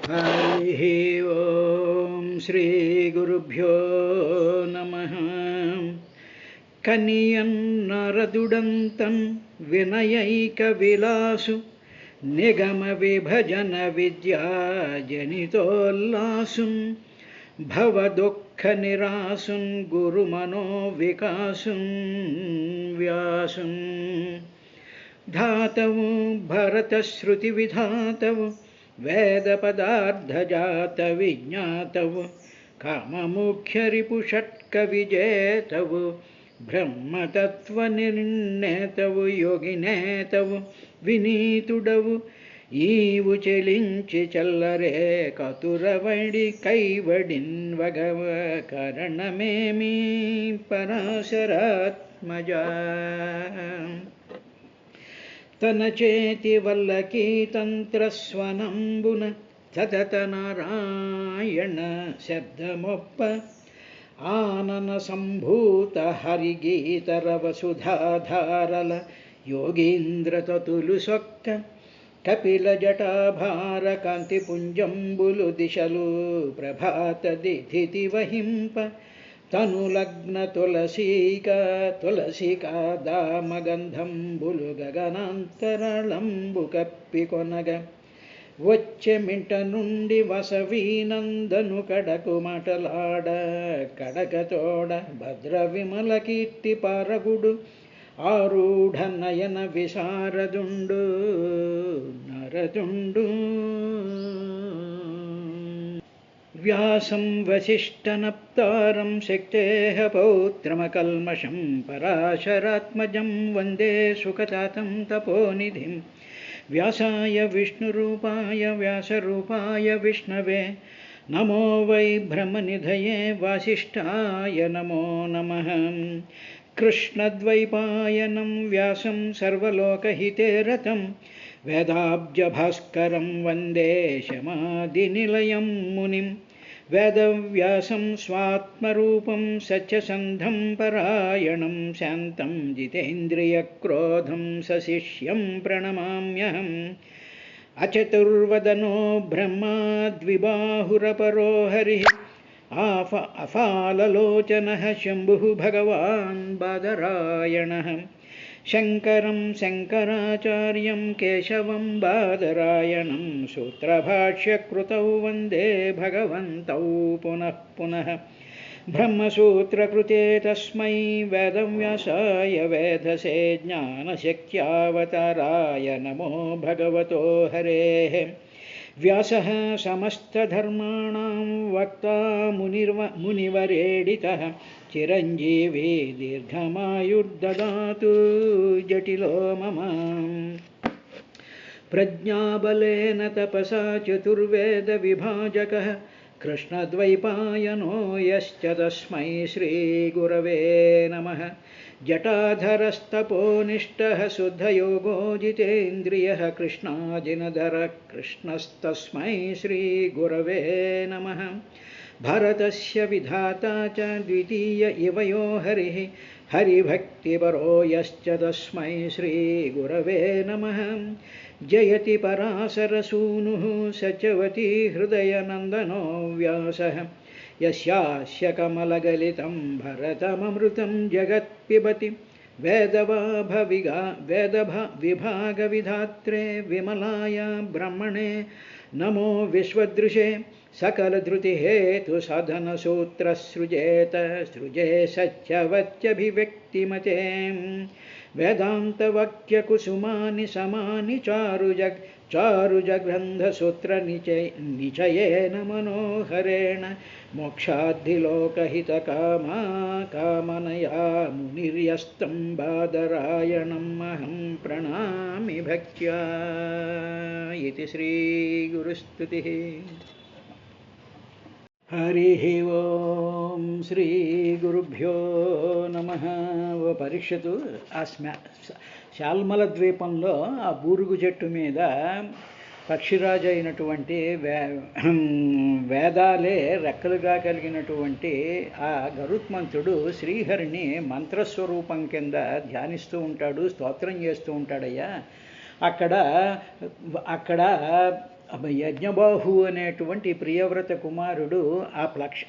హరి ఓం శ్రీ గురుభ్యో నమః. కనియన్నరదుడంతన్ వినయైక విలాసు నిగమ విభజన విద్యా జనితోల్లాసున్ భవదుఃఖ నిరాసున్ గురుమనో వికాసున్ వ్యాసున్ ధాతవు భరతశ్రుతి విధాతవు వేద పదార్థజాత విజ్ఞాతవు కామముఖ్యరిపుషట్క విజేతవు బ్రహ్మతత్వ నిర్ణేతవు యోగినేతవు వినీతుడవు ఈవు చెలించి చల్లరే కతురవడి కైవడిన్ వగవ కరణమేమి పరాశరాత్మజా. తన చేతి వల్లకి తంత్రస్వనంబున సతత నారాయణ శబ్దమొప్ప ఆనన సంభూత హరిగీతరవ సుధాధారల యోగీంద్రతతులు సొక్క కపిల జటాభార కాంతిపుంజంబులు దిశలు ప్రభాత దిథితి వహింప తనులగ్న తులసికా దామగంధంబులు గగనాంతరళంబు కప్పి కొనగ వచ్చె మింట నుండి వసవీనందను కడకు మాటలాడ కడకతోడ భద్ర విమల కీర్తి పారగుడు ఆరూఢ నయన విశారదుండు నరదుండు. వ్యాసం వసిష్ఠనప్తారం శక్తేః పౌత్రమకల్మషం పరాశరాత్మజం వందే సుఖతాతం తపోనిధిం. వ్యాసాయ విష్ణురూపాయ వ్యాసరూపాయ విష్ణవే నమో వై బ్రహ్మనిధయే వాసిష్ఠాయ నమో నమః. కృష్ణద్వైపాయనం వ్యాసం సర్వలోకహితే రతం వేదాబ్జభాస్కరం వందే శమాదినిలయం మునిం. వేదవ్యాసం స్వాత్మరూపం సత్యసంధం పరాయణం శాంతం జితేంద్రియక్రోధం సశిష్యం ప్రణమామ్యహం. అచతుర్వదనో బ్రహ్మా ద్విబాహురపరో హరిః అఫాలలోచనః శంభుః భగవాన్ బాదరాయణః. శంకరం శంకరాచార్యం కేశవం బాదరాయణం సూత్రభాష్యకృతౌ వందే భగవంతౌ పునః పునః. బ్రహ్మసూత్రకృతే తస్మై వేదవ్యాసాయ వేధసే జ్ఞానశక్త్యావతారాయ నమో భగవతో హరేః. వ్యాసః సమస్తధర్మాణాం వక్తా మునివరేడితః చిరంజీవి దీర్ఘమాయుర్దదాతు జటిలో మమ. ప్రజ్ఞాబలేన తపసా చతుర్వేద విభాజకః కృష్ణద్వైపాయనో యశ్చ తస్మై శ్రీగురవే నమః. జటాధరస్తపోనిష్టః శుద్ధయోగో జితేంద్రియః కృష్ణాజినధరః కృష్ణస్తస్మై శ్రీగురవే నమః. భారతస్య విధాతా చ ద్వితీయ ఇవ యో హరిః హరిభక్తిపరో యశ్చ తస్మై శ్రీగురవే నమః. జయతి పరాశరసూనుః సత్యవతీ హృదయనందనో వ్యాసః యస్యాస్య కమలగలితం భరతమమృతం జగత్పిబతి. వేదవిభాగవిధాత్రే విమలాయ బ్రహ్మణే నమో విశ్వదృశే. సకలధృతిహేతు సృజే సత్యవత్యభివ్యక్తిమతే. వేదాంతవాక్యకుసుమాని సమాని చారుజగ్రంథసూత్ర నిచయేన మనోహరేణ మోక్షాద్ధిలోకహితకామా కామనయా మునిర్యస్తం బాదరాయణం అహం ప్రణామి భక్త్యా. ఇతి శ్రీగురుస్తుతిః. హరి ఓం శ్రీ గురుభ్యో నమః. ఓ పరీక్షతు ఆ శాల్మల ద్వీపంలో ఆ బూరుగు చెట్టు మీద పక్షిరాజు అయినటువంటి వేదాలే రెక్కలుగా కలిగినటువంటి ఆ గరుత్మంతుడు శ్రీహరిని మంత్రస్వరూపం కింద ధ్యానిస్తూ ఉంటాడు, స్తోత్రం చేస్తూ ఉంటాడయ్యా. అక్కడ యజ్ఞబాహు అనేటువంటి ప్రియవ్రత కుమారుడు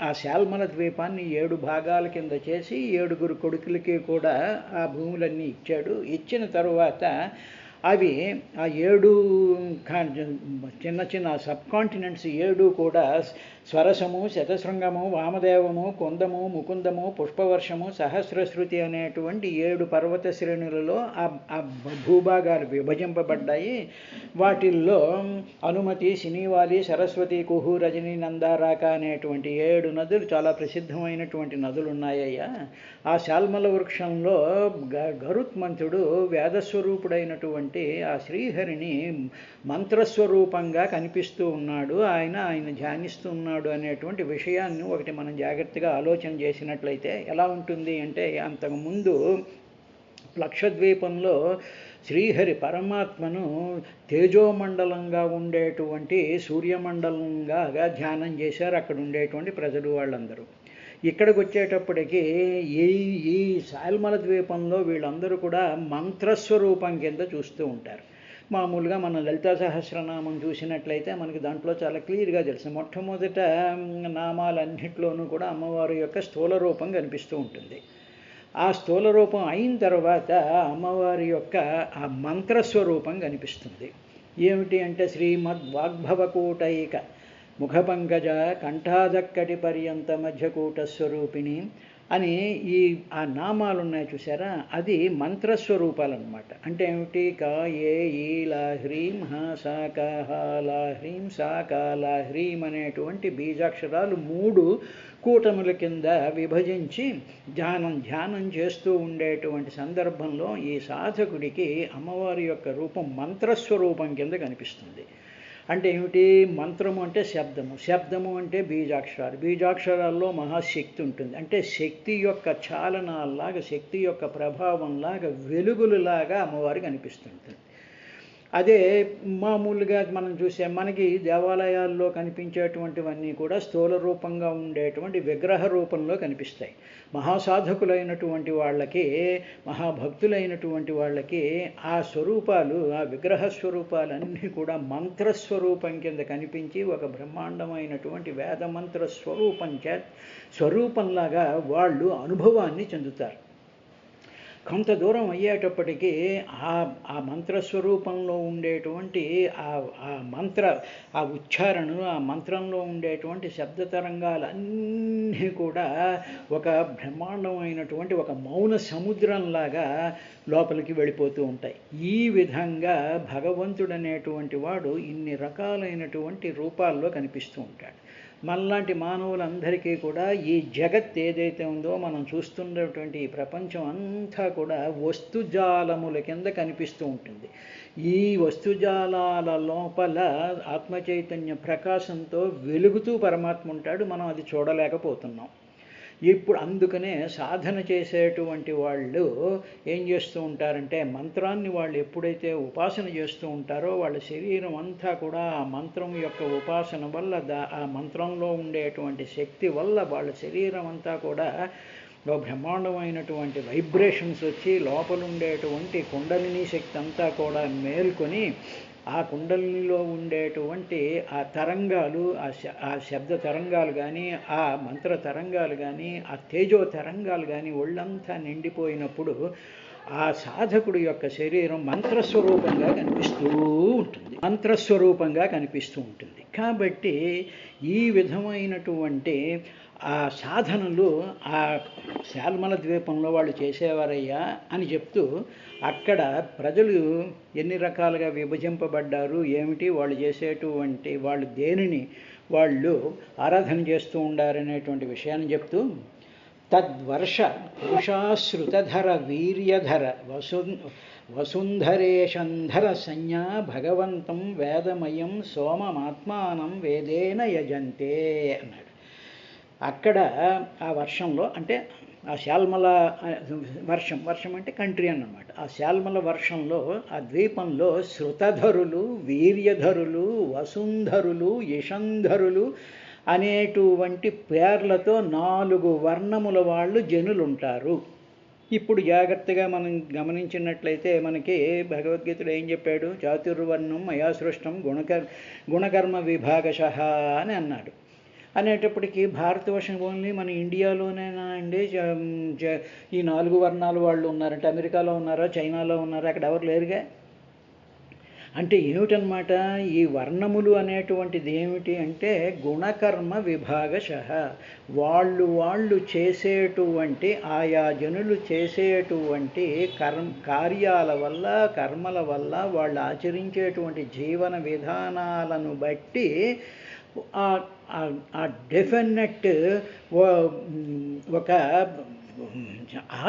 ఆ శాల్మల ద్వీపాన్ని 7 భాగాల కింద చేసి 7 కొడుకులకి కూడా ఆ భూములన్నీ ఇచ్చాడు. ఇచ్చిన తరువాత అవి ఆ 7 చిన్న చిన్న సబ్ కాంటినెంట్స్ 7 కూడా స్వరసము, శతశృంగము, వామదేవము, కుందము, ముకుందము, పుష్పవర్షము, సహస్రశృతి అనేటువంటి 7 పర్వత శ్రేణులలో ఆ భూభాగాలు విభజింపబడ్డాయి. వాటిల్లో అనుమతి, శనివాలి, సరస్వతి, కుహు, రజని, నందారాక అనేటువంటి 7 నదులు చాలా ప్రసిద్ధమైనటువంటి నదులు ఉన్నాయ్యా. ఆ శాల్మల వృక్షంలో గరుత్మంతుడు వేదస్వరూపుడైనటువంటి ఆ శ్రీహరిని మంత్రస్వరూపంగా కనిపిస్తూ ఉన్నాడు. ఆయన ధ్యానిస్తూ ఉన్నాడు అనేటువంటి విషయాన్ని ఒకటి మనం జాగ్రత్తగా ఆలోచన చేసినట్లయితే ఎలా ఉంటుంది అంటే, అంతకుముందు లక్షద్వీపంలో శ్రీహరి పరమాత్మను తేజోమండలంగా ఉండేటువంటి సూర్యమండలంగా ధ్యానం చేశారు అక్కడ ఉండేటువంటి ప్రజలు వాళ్ళందరూ. ఇక్కడికి వచ్చేటప్పటికి ఈ శాల్మల ద్వీపంలో వీళ్ళందరూ కూడా మంత్రస్వరూపం కింద చూస్తూ ఉంటారు. మామూలుగా మన లలితా సహస్రనామం చూసినట్లయితే మనకి దాంట్లో చాలా క్లియర్గా తెలుసు. మొట్టమొదట నామాలన్నింటిలోనూ కూడా అమ్మవారి యొక్క స్థూల రూపం కనిపిస్తూ ఉంటుంది. ఆ స్థూల రూపం అయిన తర్వాత అమ్మవారి యొక్క ఆ మంత్రస్వరూపం కనిపిస్తుంది. ఏమిటి అంటే శ్రీమద్వాగ్భవకూటైక ముఖపంకజ కంఠాదక్కటి పర్యంత మధ్యకూటస్వరూపిణి అని ఆ నామాలు ఉన్నాయి చూసారా, అది మంత్రస్వరూపాలన్నమాట. అంటే ఏమిటి? కా ఏ ఈ లా హ్రీం హ సా కా హా లా హ్రీం సా కా లా హ్రీం అనేటువంటి బీజాక్షరాలు 3 కూటముల కింద విభజించి ధ్యానం చేస్తూ ఉండేటువంటి సందర్భంలో ఈ సాధకుడికి అమ్మవారి యొక్క రూపం మంత్రస్వరూపం కింద కనిపిస్తుంది. అంటే ఏమిటి? మంత్రము అంటే శబ్దము అంటే బీజాక్షరాల్లో మహాశక్తి ఉంటుంది. అంటే శక్తి యొక్క చాలనాల్లాగా, శక్తి యొక్క ప్రభావంలాగా, వెలుగులులాగా అమ్మవారికి కనిపిస్తుంటుంది. అదే మామూలుగా మనం చూసే మనకి దేవాలయాల్లో కనిపించేటువంటివన్నీ కూడా స్థూల రూపంగా ఉండేటువంటి విగ్రహ రూపంలో కనిపిస్తాయి. మహాసాధకులైనటువంటి వాళ్ళకి, మహాభక్తులైనటువంటి వాళ్ళకి ఆ స్వరూపాలు, ఆ విగ్రహ స్వరూపాలన్నీ కూడా మంత్రస్వరూపం కింద కనిపించి ఒక బ్రహ్మాండమైనటువంటి వేదమంత్ర స్వరూపంలాగా వాళ్ళు అనుభవాన్ని చెందుతారు. కొంత దూరం అయ్యేటప్పటికీ ఆ మంత్రస్వరూపంలో ఉండేటువంటి ఆ ఉచ్చారణ, ఆ మంత్రంలో ఉండేటువంటి శబ్ద తరంగాలన్నీ కూడా ఒక బ్రహ్మాండమైనటువంటి ఒక మౌన సముద్రంలాగా లోపలికి వెళ్ళిపోతూ ఉంటాయి. ఈ విధంగా భగవంతుడు అనేటువంటి వాడు ఇన్ని రకాలైనటువంటి రూపాల్లో కనిపిస్తూ ఉంటాడు. మనలాంటి మానవులందరికీ కూడా ఈ జగత్ ఏదైతే ఉందో, మనం చూస్తున్నటువంటి ఈ ప్రపంచం అంతా కూడా వస్తుజాలముల కింద కనిపిస్తూ ఉంటుంది. ఈ వస్తుజాలాల లోపల ఆత్మచైతన్య ప్రకాశంతో వెలుగుతూ పరమాత్మ ఉంటాడు. మనం అది చూడలేకపోతున్నాం. ఇప్పుడు అందుకనే సాధన చేసేటువంటి వాళ్ళు ఏం చేస్తూ ఉంటారంటే, మంత్రాన్ని వాళ్ళు ఎప్పుడైతే ఉపాసన చేస్తూ ఉంటారో వాళ్ళ శరీరం అంతా కూడా ఆ మంత్రం యొక్క ఉపాసన వల్ల, ఆ మంత్రంలో ఉండేటువంటి శక్తి వల్ల వాళ్ళ శరీరం అంతా కూడా బ్రహ్మాండమైనటువంటి వైబ్రేషన్స్ వచ్చి లోపల ఉండేటువంటి కుండలిని శక్తి అంతా కూడా మేల్కొని ఆ కుండలిలో ఉండేటువంటి ఆ తరంగాలు, ఆ శబ్ద తరంగాలు కానీ, ఆ మంత్ర తరంగాలు కానీ, ఆ తేజో తరంగాలు కానీ ఒళ్ళంతా నిండిపోయినప్పుడు ఆ సాధకుడు యొక్క శరీరం మంత్రస్వరూపంగా కనిపిస్తూ ఉంటుంది. కాబట్టి ఈ విధమైనటువంటి ఆ సాధనలు ఆ శాల్మల ద్వీపంలో వాళ్ళు చేసేవారయ్యా అని చెప్తూ, అక్కడ ప్రజలు ఎన్ని రకాలుగా విభజింపబడ్డారు, ఏమిటి వాళ్ళు చేసేటువంటి, వాళ్ళు దేనిని వాళ్ళు ఆరాధన చేస్తూ ఉండారనేటువంటి విషయాన్ని చెప్తూ, తద్వర్ష పురుషాశ్రుతధర వీర్యధర వసుంధరేషంధర సంజ్ఞా భగవంతం వేదమయం సోమమాత్మానం వేదేన యజంతే అన్నాడు. అక్కడ ఆ వర్షంలో, అంటే ఆ శాల్మల వర్షం అంటే కంట్రీ అన్నమాట. ఆ శాల్మల వర్షంలో ఆ ద్వీపంలో శృతధరులు, వీర్యధరులు, వసుంధరులు, యశంధరులు అనేటువంటి పేర్లతో 4 వర్ణముల వాళ్ళు జనులుంటారు. ఇప్పుడు జాగ్రత్తగా మనం గమనించినట్లయితే మనకి భగవద్గీతలో ఏం చెప్పాడు? చాతుర్వర్ణం మయా సృష్టం గుణకర్మ విభాగశః అని అన్నాడు. అనేటప్పటికీ భారతవర్షం ఓన్లీ మన ఇండియాలోనేనా అండి ఈ 4 వర్ణాలు వాళ్ళు ఉన్నారంటే? అమెరికాలో ఉన్నారా, చైనాలో ఉన్నారా? అక్కడ ఎవరు లేరుగా. అంటే ఏమిటనమాట ఈ వర్ణములు అనేటువంటిది? ఏమిటి అంటే గుణకర్మ విభాగశః. వాళ్ళు చేసేటువంటి ఆయా జనులు చేసేటువంటి కార్యాల వల్ల, కర్మల వల్ల, వాళ్ళు ఆచరించేటువంటి జీవన విధానాలను బట్టి ఆ డెఫినెట్ ఒక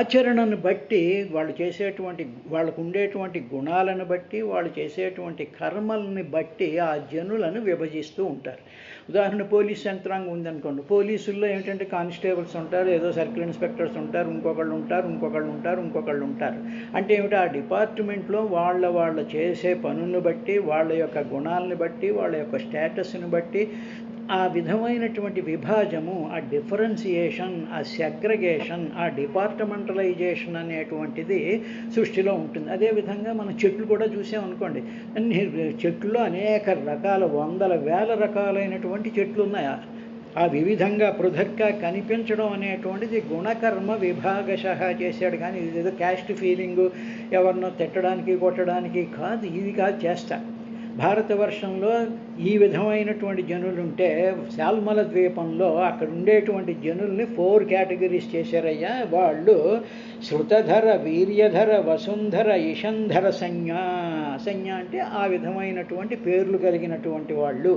ఆచరణను బట్టి, వాళ్ళు చేసేటువంటి వాళ్ళకు ఉండేటువంటి గుణాలను బట్టి, వాళ్ళు చేసేటువంటి కర్మల్ని బట్టి ఆ జనులను విభజిస్తూ ఉంటారు. ఉదాహరణ పోలీస్ యంత్రాంగం ఉందనుకోండి. పోలీసుల్లో ఏంటంటే కానిస్టేబుల్స్ ఉంటారు, ఏదో సర్కిల్ ఇన్స్పెక్టర్స్ ఉంటారు, ఇంకొకళ్ళు ఉంటారు. అంటే ఏమిటి? ఆ డిపార్ట్మెంట్లో వాళ్ళ చేసే పనులను బట్టి, వాళ్ళ యొక్క గుణాలను బట్టి, వాళ్ళ యొక్క స్టేటస్ని బట్టి ఆ విధమైనటువంటి విభాజము, ఆ డిఫరెన్సియేషన్, ఆ సెగ్రిగేషన్, ఆ డిపార్ట్మెంటలైజేషన్ అనేటువంటిది సృష్టిలో ఉంటుంది. అదేవిధంగా మనం చెట్లు కూడా చూసామనుకోండి. అన్ని చెట్లు అనేక రకాల వందల వేల రకాలైనటువంటి చెట్లు ఉన్నాయి. ఆ వివిధంగా పృథక్గా కనిపించడం అనేటువంటిది గుణకర్మ విభాగశః చేశాడు. కానీ ఇదేదో క్యాస్ట్ ఫీలింగు, ఎవరినో తిట్టడానికి కొట్టడానికి కాదు. ఇది కాదు చేస్తా. భారతవర్షంలో ఈ విధమైనటువంటి జనులుంటే శాల్మల ద్వీపంలో అక్కడ ఉండేటువంటి జనుల్ని 4 కేటగిరీస్ చేశారయ్యా. వాళ్ళు శృతధర, వీర్యధర, వసుంధర, ఇషంధర సంజ్ఞ అంటే ఆ విధమైనటువంటి పేర్లు కలిగినటువంటి వాళ్ళు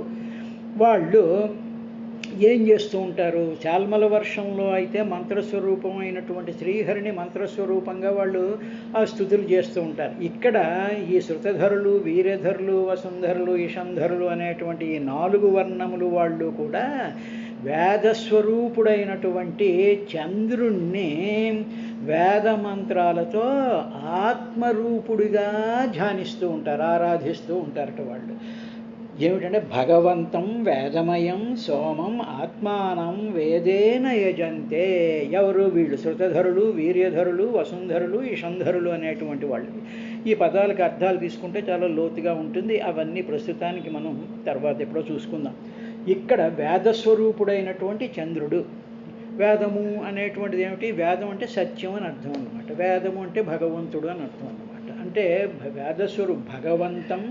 ఏం చేస్తూ ఉంటారు? శాల్మల వర్షంలో అయితే మంత్రస్వరూపమైనటువంటి శ్రీహరిని మంత్రస్వరూపంగా వాళ్ళు ఆ స్థుతులు చేస్తూ ఉంటారు. ఇక్కడ ఈ శృతధరులు, వీర్యధరులు, వసుంధరులు, ఇషంధరులు అనేటువంటి ఈ 4 వర్ణములు వాళ్ళు కూడా వేదస్వరూపుడైనటువంటి చంద్రుణ్ణి వేద మంత్రాలతో ఆత్మరూపుడిగా ధ్యానిస్తూ ఉంటారు, ఆరాధిస్తూ ఉంటారట వాళ్ళు. ఏమిటంటే భగవంతం వేదమయం సోమం ఆత్మానం వేదేన యజంతే. ఎవరు? వీళ్ళు శృతధరులు, వీర్యధరులు, వసుంధరులు, ఇషంధరులు అనేటువంటి వాళ్ళు. ఈ పదాలకు అర్థాలు తీసుకుంటే చాలా లోతుగా ఉంటుంది. అవన్నీ ప్రస్తుతానికి మనం తర్వాత ఎప్పుడో చూసుకుందాం. ఇక్కడ వేదస్వరూపుడైనటువంటి చంద్రుడు. వేదము అనేటువంటిది ఏమిటి? వేదం అంటే సత్యం అని అర్థం అన్నమాట. వేదము అంటే భగవంతుడు అని అర్థం అన్నమాట. అంటే భగవంతం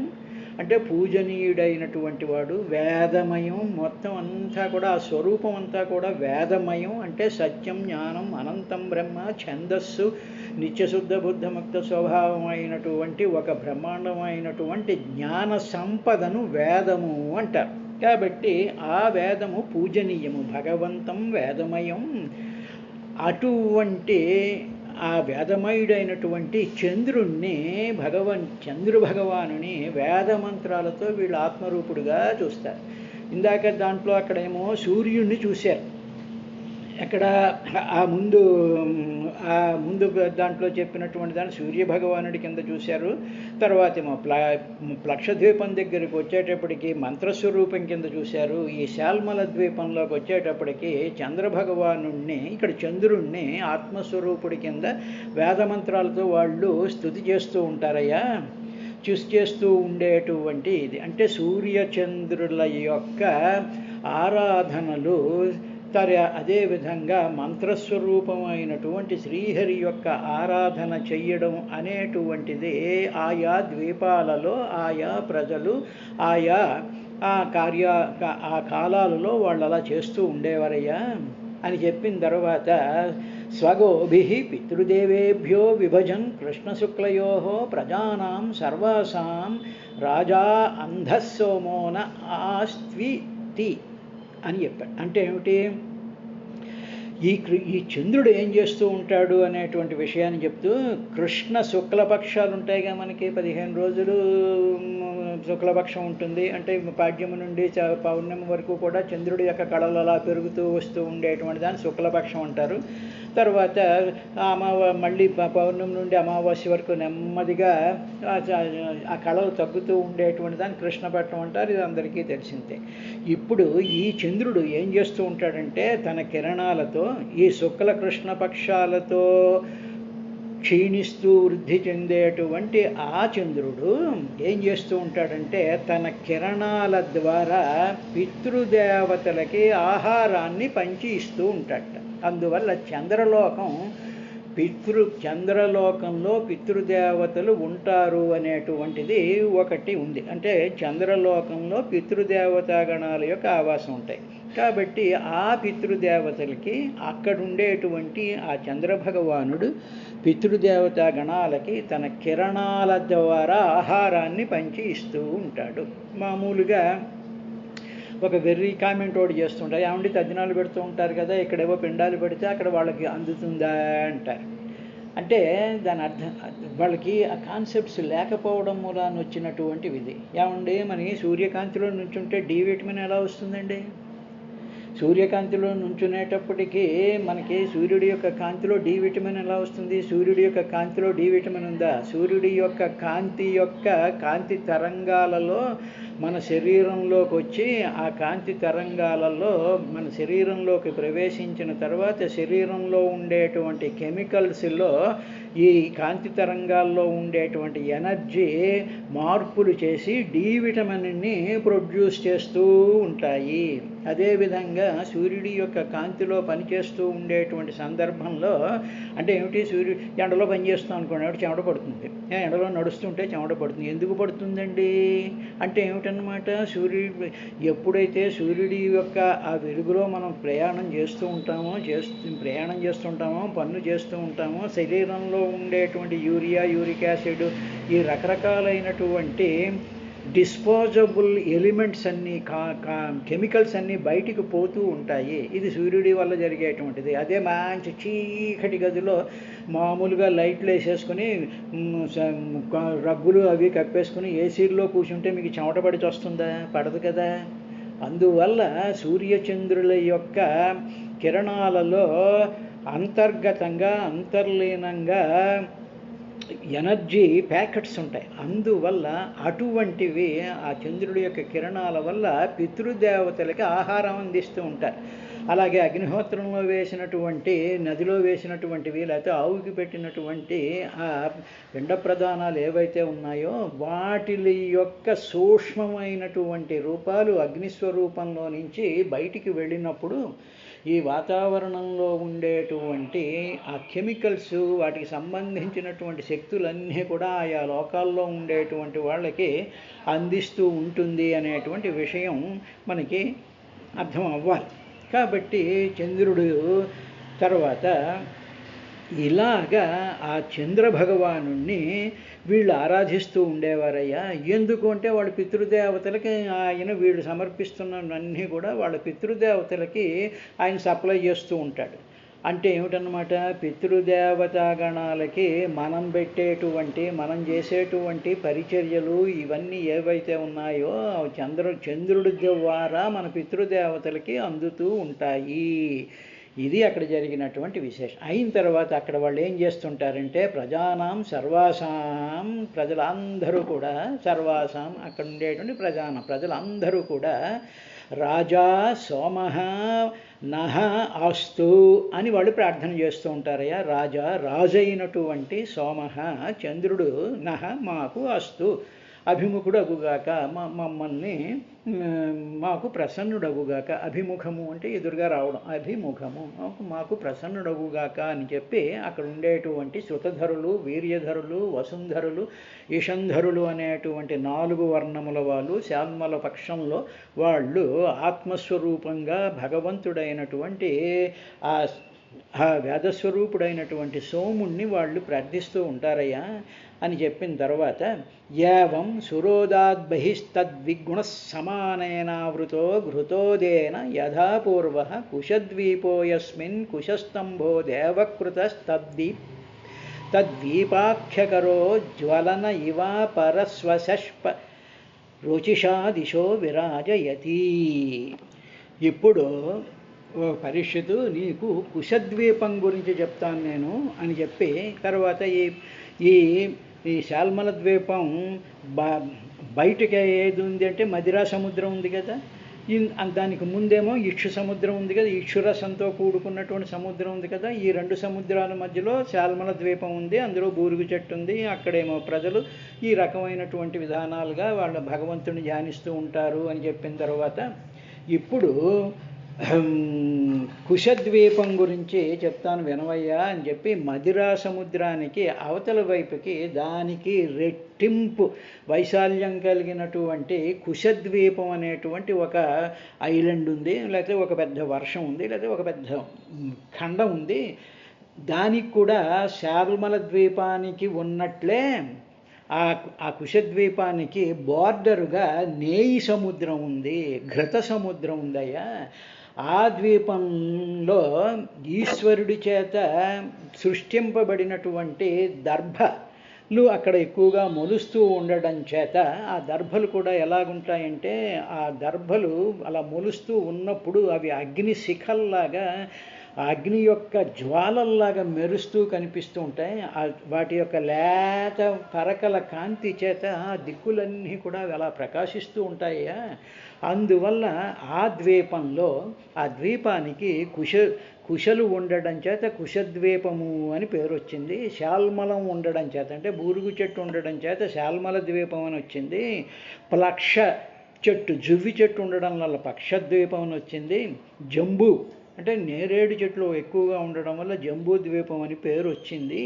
అంటే పూజనీయుడైనటువంటి వాడు. వేదమయం మొత్తం అంతా కూడా, ఆ స్వరూపం అంతా కూడా వేదమయం. అంటే సత్యం, జ్ఞానం, అనంతం బ్రహ్మ, ఛందస్సు, నిత్యశుద్ధ బుద్ధముక్త స్వభావమైనటువంటి ఒక బ్రహ్మాండమైనటువంటి జ్ఞాన సంపదను వేదము అంటారు. కాబట్టి ఆ వేదము పూజనీయము. భగవంతం వేదమయం. అటువంటి ఆ వేదమయుడైనటువంటి చంద్రుణ్ణి, చంద్రు భగవానుని వేదమంత్రాలతో వీళ్ళు ఆత్మరూపుడుగా చూస్తారు. ఇందాక దాంట్లో అక్కడేమో సూర్యుడిని చూశారు. ఎక్కడ? ఆ ముందు దాంట్లో చెప్పినటువంటి దాన్ని సూర్యభగవానుడి కింద చూశారు. తర్వాత ఏమో ప్లక్షద్వీపం దగ్గరికి వచ్చేటప్పటికి మంత్రస్వరూపం కింద చూశారు. ఈ శాల్మల ద్వీపంలోకి వచ్చేటప్పటికి చంద్రభగవానుణ్ణి, ఇక్కడ చంద్రుణ్ణి ఆత్మస్వరూపుడి కింద వేదమంత్రాలతో వాళ్ళు స్తుతి చేస్తూ ఉంటారయ్యా. చేస్తూ ఉండేటువంటి ఇది అంటే సూర్యచంద్రుల యొక్క ఆరాధనలు. అదేవిధంగా మంత్రస్వరూపమైనటువంటి శ్రీహరి యొక్క ఆరాధన చెయ్యడం అనేటువంటిది ఆయా ద్వీపాలలో ఆయా ప్రజలు ఆయా ఆ కాలాలలో వాళ్ళు అలా చేస్తూ ఉండేవారయ్యా అని చెప్పిన తర్వాత స్వగోభిః పితృదేవేభ్యో విభజన్ కృష్ణశుక్లయో ప్రజానాం సర్వాసాం రాజా అంధస్సోమోన ఆస్త్వితి అని చెప్పాడు. అంటే ఏమిటి? ఈ చంద్రుడు ఏం చేస్తూ ఉంటాడు అనేటువంటి విషయాన్ని చెప్తూ, కృష్ణ శుక్లపక్షాలు ఉంటాయిగా మనకి 15 రోజులు శుక్లపక్షం ఉంటుంది. అంటే పాడ్యము నుండి పౌర్ణమి వరకు కూడా చంద్రుడి యొక్క కళలు అలా పెరుగుతూ వస్తూ ఉండేటువంటి దాన్ని శుక్లపక్షం అంటారు. తర్వాత మళ్ళీ పౌర్ణమి నుండి అమావాస్య వరకు నెమ్మదిగా ఆ కళలు తగ్గుతూ ఉండేటువంటి దాన్ని కృష్ణపక్షం అంటారు. ఇది అందరికీ తెలిసిందే. ఇప్పుడు ఈ చంద్రుడు ఏం చేస్తూ ఉంటాడంటే తన కిరణాలతో ఈ శుక్ల కృష్ణ పక్షాలతో క్షీణిస్తూ వృద్ధి చెందేటువంటి ఆ చంద్రుడు ఏం చేస్తూ ఉంటాడంటే తన కిరణాల ద్వారా పితృదేవతలకి ఆహారాన్ని పంచి ఇస్తూ ఉంటాడట. అందువల్ల చంద్రలోకంలో పితృదేవతలు ఉంటారు అనేటువంటిది ఒకటి ఉంది. అంటే చంద్రలోకంలో పితృదేవతాగణాల యొక్క ఆవాసం ఉంటాయి. కాబట్టి ఆ పితృదేవతలకి అక్కడుండేటువంటి ఆ చంద్రభగవానుడు పితృదేవతా గణాలకి తన కిరణాల ద్వారా ఆహారాన్ని పంచి ఇస్తూ ఉంటాడు. మామూలుగా ఒక వెర్రీ కామెంట్ ఒకటి చేస్తుంటారు, ఏమండి తద్దినాలు పెడుతూ ఉంటారు కదా, ఇక్కడేవో పిండాలు పెడితే అక్కడ వాళ్ళకి అందుతుందా అంటారు. అంటే దాని అర్థం వాళ్ళకి ఆ కాన్సెప్ట్స్ లేకపోవడం మూలాన్ని వచ్చినటువంటివి ఇది. ఏమండి మనకి సూర్యకాంతిలో నుంచుంటే డి విటమిన్ ఎలా వస్తుందండి? సూర్యకాంతిలో నుంచునేటప్పటికీ మనకి సూర్యుడి యొక్క కాంతిలో డి విటమిన్ ఎలా వస్తుంది? సూర్యుడి యొక్క కాంతిలో డి విటమిన్ ఉందా? సూర్యుడి యొక్క కాంతి తరంగాలలో మన శరీరంలోకి వచ్చి ఆ కాంతి తరంగాలలో మన శరీరంలోకి ప్రవేశించిన తర్వాత శరీరంలో ఉండేటువంటి కెమికల్స్లో ఈ కాంతి తరంగాల్లో ఉండేటువంటి ఎనర్జీ మార్పులు చేసి డి విటమిన్ని ప్రొడ్యూస్ చేస్తూ ఉంటాయి. అదేవిధంగా సూర్యుడి యొక్క కాంతిలో పనిచేస్తూ ఉండేటువంటి సందర్భంలో అంటే ఏమిటి, సూర్యుడు ఎండలో పనిచేస్తాం అనుకోండి, చెమట పడుతుంది. ఎండలో నడుస్తుంటే చెమట పడుతుంది. ఎందుకు పడుతుందండి అంటే ఏమిటన్నమాట, ఎప్పుడైతే సూర్యుడి యొక్క ఆ వెలుగులో మనం ప్రయాణం చేస్తుంటామో పనులు చేస్తూ ఉంటామో శరీరంలో ఉండేటువంటి యూరియా, యూరిక్ యాసిడ్, ఈ రకరకాలైనటువంటి డిస్పోజబుల్ ఎలిమెంట్స్ అన్నీ కెమికల్స్ అన్నీ బయటికి పోతూ ఉంటాయి. ఇది సూర్యుడి వల్ల జరిగేటువంటిది. అదే మంచి చీకటి గదిలో మామూలుగా లైట్లు వేసేసుకుని రగ్గులు అవి కప్పేసుకుని ఏసీల్లో కూర్చుంటే మీకు చెమట పడి వస్తుందా? పడదు కదా. అందువల్ల సూర్యచంద్రుల యొక్క కిరణాలలో అంతర్లీనంగా ఎనర్జీ ప్యాకెట్స్ ఉంటాయి. అందువల్ల అటువంటివి ఆ చంద్రుడి యొక్క కిరణాల వల్ల పితృదేవతలకి ఆహారం అందిస్తూ ఉంటారు. అలాగే అగ్నిహోత్రంలో వేసినటువంటి, నదిలో వేసినటువంటివి, లేకపోతే ఆవుకి పెట్టినటువంటి ఆ పిండ ప్రదానాలు ఏవైతే ఉన్నాయో వాటి యొక్క సూక్ష్మమైనటువంటి రూపాలు అగ్నిస్వరూపంలో నుంచి బయటికి వెళ్ళినప్పుడు ఈ వాతావరణంలో ఉండేటువంటి ఆ కెమికల్స్, వాటికి సంబంధించినటువంటి శక్తులన్నీ కూడా ఆయా లోకాల్లో ఉండేటువంటి వాళ్ళకి అందిస్తూ ఉంటుంది అనేటువంటి విషయం మనకి అర్థం అవ్వాలి. కాబట్టి చంద్రుడు తర్వాత ఇలాగా ఆ చంద్ర భగవానుణ్ణి వీళ్ళు ఆరాధిస్తూ ఉండేవారయ్యా. ఎందుకు అంటే వాళ్ళ పితృదేవతలకి వీళ్ళు సమర్పిస్తున్నవన్నీ కూడా వాళ్ళ పితృదేవతలకి ఆయన సప్లై చేస్తూ ఉంటాడు. అంటే ఏమిటన్నమాట, పితృదేవతాగణాలకి మనం చేసేటువంటి పరిచర్యలు ఇవన్నీ ఏవైతే ఉన్నాయో చంద్రుడి ద్వారా మన పితృదేవతలకి అందుతూ ఉంటాయి. ఇది అక్కడ జరిగినటువంటి విశేషం. అయిన తర్వాత అక్కడ వాళ్ళు ఏం చేస్తుంటారంటే ప్రజలందరూ కూడా అక్కడ ఉండేటువంటి ప్రజలందరూ కూడా రాజా సోమః నః అస్తు అని వాళ్ళు ప్రార్థన చేస్తూ ఉంటారయ్యా. రాజైనటువంటి సోమః చంద్రుడు నః మాకు అస్తు అభిముఖుడగుగాక, మమ్మల్ని మాకు ప్రసన్నుడగుగాక. అభిముఖము అంటే ఎదురుగా రావడం, అభిముఖము మాకు ప్రసన్నుడగుగాక అని చెప్పి అక్కడ ఉండేటువంటి శృతధరులు, వీర్యధరులు, వసుంధరులు, ఈషంధరులు అనేటువంటి 4 వర్ణముల వాళ్ళు శాల్మల పక్షంలో వాళ్ళు ఆత్మస్వరూపంగా భగవంతుడైనటువంటి ఆ వేదస్వరూపుడైనటువంటి సోముణ్ణి వాళ్ళు ప్రార్థిస్తూ ఉంటారయ్యా అని చెప్పిన తర్వాత యావం సురోదాద్బహిస్తద్విగుణ సమానేనావృతో ఘృతోదేన యథాపూర్వ కుశద్వీపో యస్మిన్ కుశస్తంభో దేవకృతస్తద్వీపాఖ్యకరో జ్వలన ఇవా పరస్వశష్ప రుచిషా దిశో విరాజయతి. ఇప్పుడు ఓ పరీక్షితు, నీకు కుశద్వీపం గురించి చెప్తాను నేను అని చెప్పి తర్వాత ఈ శాల్మల ద్వీపం బయటకి ఏది ఉంది అంటే మదిరా సముద్రం ఉంది కదా, దానికి ముందేమో ఇక్షు సముద్రం ఉంది కదా, ఇక్షురసంతో కూడుకున్నటువంటి సముద్రం ఉంది కదా. ఈ రెండు సముద్రాల మధ్యలో శాల్మల ద్వీపం ఉంది, అందులో బూరుగు చెట్టు ఉంది. అక్కడేమో ప్రజలు ఈ రకమైనటువంటి విధానాలుగా వాళ్ళ భగవంతుని ధ్యానిస్తూ ఉంటారు అని చెప్పిన తర్వాత ఇప్పుడు కుశద్వీపం గురించి చెప్తాను వినవయ్యా అని చెప్పి మదిరా సముద్రానికి అవతల వైపుకి దానికి రెట్టింపు వైశాల్యం కలిగినటువంటి కుశద్వీపం అనేటువంటి ఒక ఐలాండ్ ఉంది, లేకపోతే ఒక పెద్ద వర్షం ఉంది, లేకపోతే ఒక పెద్ద ఖండం ఉంది. దానికి కూడా శాల్మల ద్వీపానికి ఉన్నట్లే ఆ కుశద్వీపానికి బార్డరుగా నేయి సముద్రం ఉంది, ఘృత సముద్రం ఉందయ్యా. ఆ ద్వీపంలో ఈశ్వరుడి చేత సృష్టింపబడినటువంటి దర్భలు అక్కడ ఎక్కువగా మొలుస్తూ ఉండడం చేత ఆ దర్భలు కూడా ఎలాగుంటాయంటే ఆ దర్భలు అలా మొలుస్తూ ఉన్నప్పుడు అవి అగ్ని శిఖల్లాగా అగ్ని యొక్క జ్వాలల్లాగా మెరుస్తూ కనిపిస్తూ ఉంటాయి. వాటి యొక్క లేత పరకల కాంతి చేత ఆ దిక్కులన్నీ కూడా అలా ప్రకాశిస్తూ ఉంటాయా. అందువల్ల ఆ ద్వీపంలో ఆ ద్వీపానికి కుశలు ఉండడం చేత కుశద్వీపము అని పేరు వచ్చింది. శాల్మలం ఉండడం చేత అంటే బూరుగు చెట్టు ఉండడం చేత శాల్మల ద్వీపం అని వచ్చింది. ప్లక్ష చెట్టు జువ్వి చెట్టు ఉండడం వల్ల పక్షద్వీపం అని వచ్చింది. జంబు అంటే నేరేడు చెట్లు ఎక్కువగా ఉండడం వల్ల జంబూ ద్వీపం అని పేరు వచ్చింది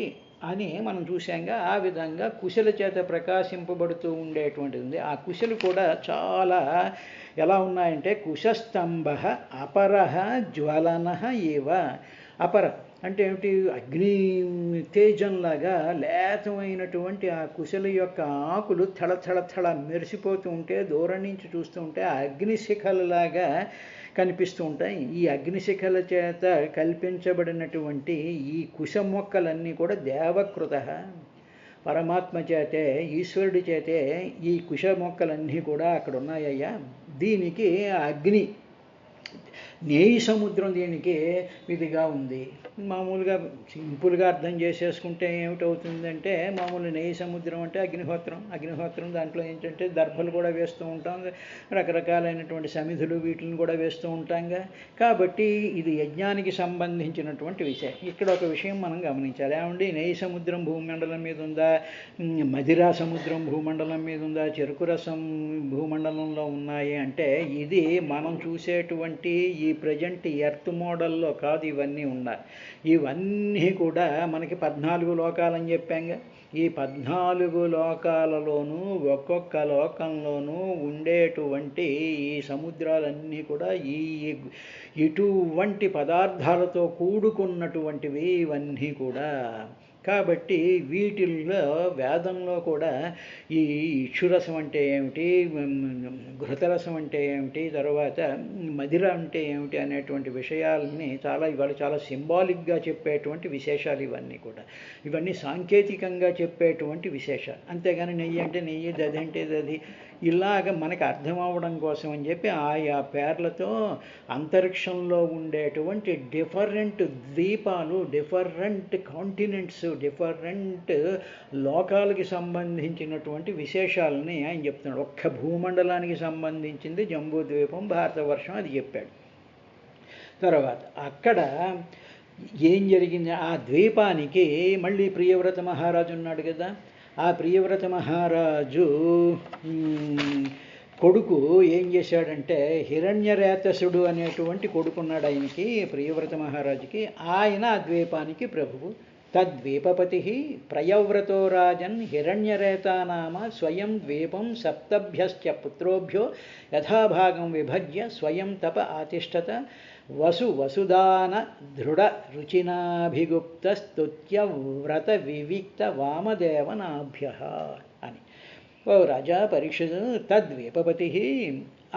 అని మనం చూసాంగా. ఆ విధంగా కుశల చేత ప్రకాశింపబడుతూ ఉండేటువంటిది ఉంది. ఆ కుశలు కూడా చాలా ఎలా ఉన్నాయంటే కుశస్తంభ అపరహ జ్వలన ఇవ. అపర అంటే ఏమిటి, అగ్ని తేజంలాగా లేతమైనటువంటి ఆ కుశల యొక్క ఆకులు థళ మెరిసిపోతూ ఉంటే దూరం నుంచి చూస్తూ ఉంటే ఆ అగ్నిశిఖలలాగా కనిపిస్తూ ఉంటాయి. ఈ అగ్నిశిఖల చేత కల్పించబడినటువంటి ఈ కుశ మొక్కలన్నీ కూడా దేవకృత పరమాత్మ చేతే ఈశ్వరుడి చేతే ఈ కుశ మొక్కలన్నీ కూడా అక్కడ ఉన్నాయ్యా. దీనికి అగ్ని నేయి సముద్రం దీనికి ఇదిగా ఉంది. మామూలుగా సింపుల్గా అర్థం చేసేసుకుంటే ఏమిటవుతుందంటే మామూలు నేయి సముద్రం అంటే అగ్నిహోత్రం దాంట్లో ఏంటంటే దర్భలు కూడా వేస్తూ ఉంటాం, రకరకాలైనటువంటి సమిధులు వీటిని కూడా వేస్తూ ఉంటాంగా. కాబట్టి ఇది యజ్ఞానికి సంబంధించినటువంటి విషయం. ఇక్కడ ఒక విషయం మనం గమనించాలి. ఏమండి, నేయి సముద్రం భూమండలం మీద ఉందా, మదిరా సముద్రం భూమండలం మీద ఉందా, చెరుకు రసం భూమండలంలో ఉన్నాయి అంటే ఇది మనం చూసేటువంటి ఈ ప్రజెంట్ ఎర్త్ మోడల్లో కాదు. ఇవన్నీ ఉన్నాయి. ఇవన్నీ కూడా మనకి 14 లోకాలని చెప్పాంగా. ఈ 14 లోకాలలోనూ ఒక్కొక్క లోకంలోనూ ఉండేటువంటి ఈ సముద్రాలన్నీ కూడా ఇటువంటి పదార్థాలతో కూడుకున్నటువంటివి ఇవన్నీ కూడా. కాబట్టి వీటిల్లో వేదంలో కూడా ఈ ఇక్షురసం అంటే ఏమిటి, ఘృతరసం అంటే ఏమిటి, తర్వాత మదిర అంటే ఏమిటి అనేటువంటి విషయాలని ఇవాళ చాలా సింబాలిక్గా చెప్పేటువంటి విశేషాలు ఇవన్నీ కూడా. ఇవన్నీ సాంకేతికంగా చెప్పేటువంటి విశేషాలు. అంతేగాని నెయ్యి అంటే నెయ్యి, దది అంటే దది, ఇలాగ మనకు అర్థం అవ్వడం కోసం అని చెప్పి ఆయా పేర్లతో అంతరిక్షంలో ఉండేటువంటి డిఫరెంట్ ద్వీపాలు, డిఫరెంట్ కాంటినెంట్స్, డిఫరెంట్ లోకాలకి సంబంధించినటువంటి విశేషాలని ఆయన చెప్తున్నాడు. ఒక్క భూమండలానికి సంబంధించింది జంబూ ద్వీపం, భారతవర్షం అది చెప్పాడు. తర్వాత అక్కడ ఏం జరిగింది, ఆ ద్వీపానికి మళ్ళీ ప్రియవ్రత మహారాజు ఉన్నాడు కదా. ఆ ప్రియవ్రత మహారాజు కొడుకు ఏం చేశాడంటే హిరణ్యరేతసుడు అనేటువంటి కొడుకున్నాడు ఆయనకి, ప్రియవ్రత మహారాజుకి. ఆయన ఆ ద్వీపానికి ప్రభువు. తద్వీపపతి ప్రయవ్రతో రాజన్ హిరణ్యరేతానామ స్వయం ద్వీపం సప్తభ్యశ్చ పుత్రోభ్యో యథాభాగం విభజ్య స్వయం తప ఆతిష్టత వసుదాన దృఢ రుచినాభిగుప్త స్తుత్యవ్రత వివిక్త వామదేవనాభ్య అని. ఓ రాజా పరీక్షితు, తద్వీపపతి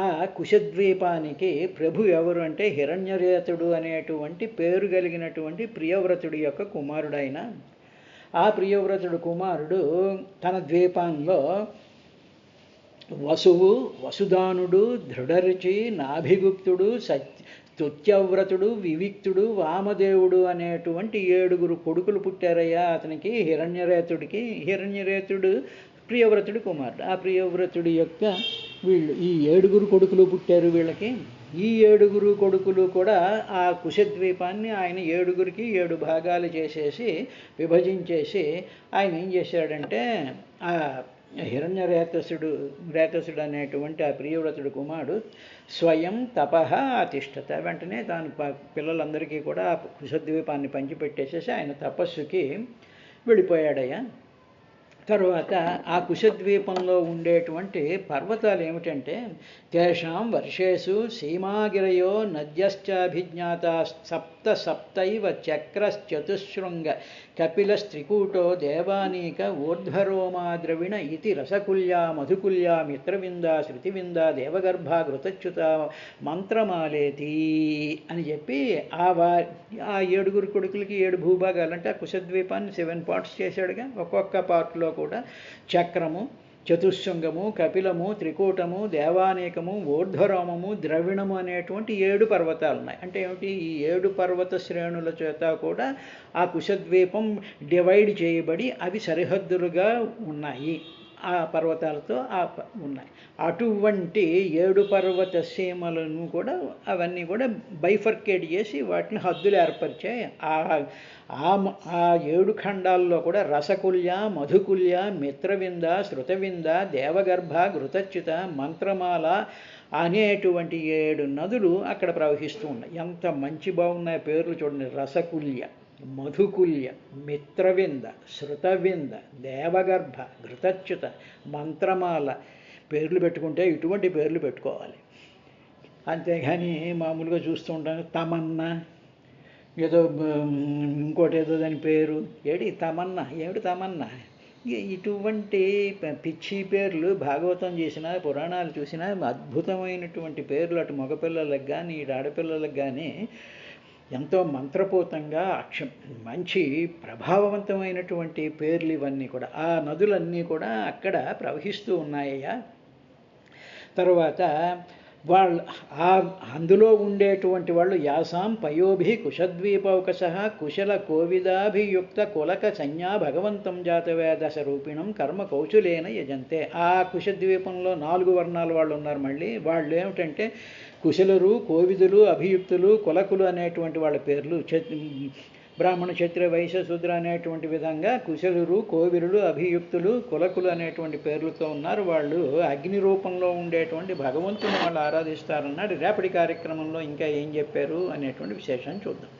ఆ కుశద్వీపానికి ప్రభు ఎవరు అంటే హిరణ్యరేతుడు అనేటువంటి పేరు కలిగినటువంటి ప్రియవ్రతుడి యొక్క కుమారుడైన ఆ ప్రియవ్రతుడు కుమారుడు తన ద్వీపంలో వసువు, వసుదానుడు, దృఢరుచి, నాభిగుప్తుడు, స్తుత్యవ్రతుడు, వివిక్తుడు, వామదేవుడు అనేటువంటి 7 కొడుకులు పుట్టారయ్యా అతనికి, హిరణ్యరేతుడికి. హిరణ్యరేతుడు ప్రియవ్రతుడి కుమారుడు. ఆ ప్రియవ్రతుడి యొక్క వీళ్ళు ఈ 7 కొడుకులు పుట్టారు వీళ్ళకి. ఈ 7 కొడుకులు కూడా ఆ కుశద్వీపాన్ని ఆయన 7కి 7 భాగాలు చేసేసి విభజించేసి ఆయన ఏం చేశాడంటే ఆ రేతసుడు అనేటువంటి ఆ ప్రియవ్రతుడు కుమారుడు స్వయం తపః అతిష్ఠత. వెంటనే తాను పిల్లలందరికీ కూడా ఆ కుశద్వీపాన్ని పంచిపెట్టేసేసి ఆయన తపస్సుకి వెళ్ళిపోయాడయ్యా. తరువాత ఆ కుశద్వీపంలో ఉండేటువంటి పర్వతాలు ఏమిటంటే తేషాం వర్షేషు సీమాగిరయో నద్యశ్చాభిజ్ఞాతా సప్తైవ చక్రశ్చతుశృంగ కపిలస్త్రికూటో దేవానీక ఊర్ధ్వరోమా ద్రవిణ ఇతి రసకుల్యా మధుకుల్యా మిత్రవిందా శృతివిందా దేవగర్భా ఘృతచ్యుత మంత్రమాలేతి అని చెప్పి ఆ 7 కొడుకులకి 7 భూభాగాలు అంటే ఆ కుశద్వీపాన్ని 7 పార్ట్స్ చేశాడుగా. ఒక్కొక్క పార్ట్లో కూడా చక్రము, చతుశృంగము, కపిలము, త్రికూటము, దేవానేకము, ఊర్ధ్వరోమము, ద్రవిణము అనేటువంటి 7 పర్వతాలు ఉన్నాయి. అంటే ఏమిటి? ఈ 7 పర్వత శ్రేణుల చేత కూడా ఆ కుశద్వీపం డివైడ్ చేయబడి అవి సరిహద్దులుగా ఉన్నాయి. ఆ పర్వతాలతో ఉన్నాయి. అటువంటి 7 పర్వత సీమలను కూడా అవన్నీ కూడా బైఫర్కేట్ చేసి వాటిని హద్దులు ఏర్పరిచాయి. ఆ 7 ఖండాల్లో కూడా రసకుల్య, మధుకుల్య, మిత్రవింద, శృతవింద, దేవగర్భ, ఘృతచ్యుత, మంత్రమాల అనేటువంటి 7 నదులు అక్కడ ప్రవహిస్తూ ఉన్నాయి. ఎంత మంచి బాగున్నాయి పేర్లు చూడండి. రసకుల్య, మధుకుల్య, మిత్రవింద, శృతవింద, దేవగర్భ, ఘృతచ్యుత, మంత్రమాల పేర్లు పెట్టుకుంటే ఇటువంటి పేర్లు పెట్టుకోవాలి. అంతేగాని మామూలుగా చూస్తూ ఉంటాను తమన్నా ఏదో ఇంకోటి ఏదో దాని పేరు తమన్నా ఏమిటి తమన్నా. ఇటువంటి పిచ్చి పేర్లు భాగవతం చేసినా పురాణాలు చూసినా అద్భుతమైనటువంటి పేర్లు అటు మగపిల్లలకు కానీ ఇటు ఆడపిల్లలకు కానీ ఎంతో మంత్రపూతంగా మంచి ప్రభావవంతమైనటువంటి పేర్లు ఇవన్నీ కూడా. ఆ నదులన్నీ కూడా అక్కడ ప్రవహిస్తూ ఉన్నాయ్యా. తర్వాత అందులో ఉండేటువంటి వాళ్ళు యాసాం పయోభి కుశద్వీపౌకశ కుశల కోవిదాభియుక్త కులక సంజ్ఞా భగవంతం జాతవేద స్వరూపిణం కర్మ కౌశలేన యజంతే. ఆ కుశద్వీపంలో 4 వర్ణాల వాళ్ళు ఉన్నారు. మళ్ళీ వాళ్ళు ఏమిటంటే కుశలురు, కోవిదులు, అభియుక్తులు, కులకులు అనేటువంటి వాళ్ళ పేర్లు. బ్రాహ్మణ, క్షత్రియ, వైశ్య, శూద్ర అనేటువంటి విధంగా కుశలురు, కోవిరులు, అభియుక్తులు, కులకులు అనేటువంటి పేర్లతో ఉన్నారు. వాళ్ళు అగ్ని రూపంలో ఉండేటువంటి భగవంతుని వాళ్ళు ఆరాధిస్తారన్నాడు. రేపటి కార్యక్రమంలో ఇంకా ఏం చెప్పారు అనేటువంటి విశేషాన్ని చూద్దాం.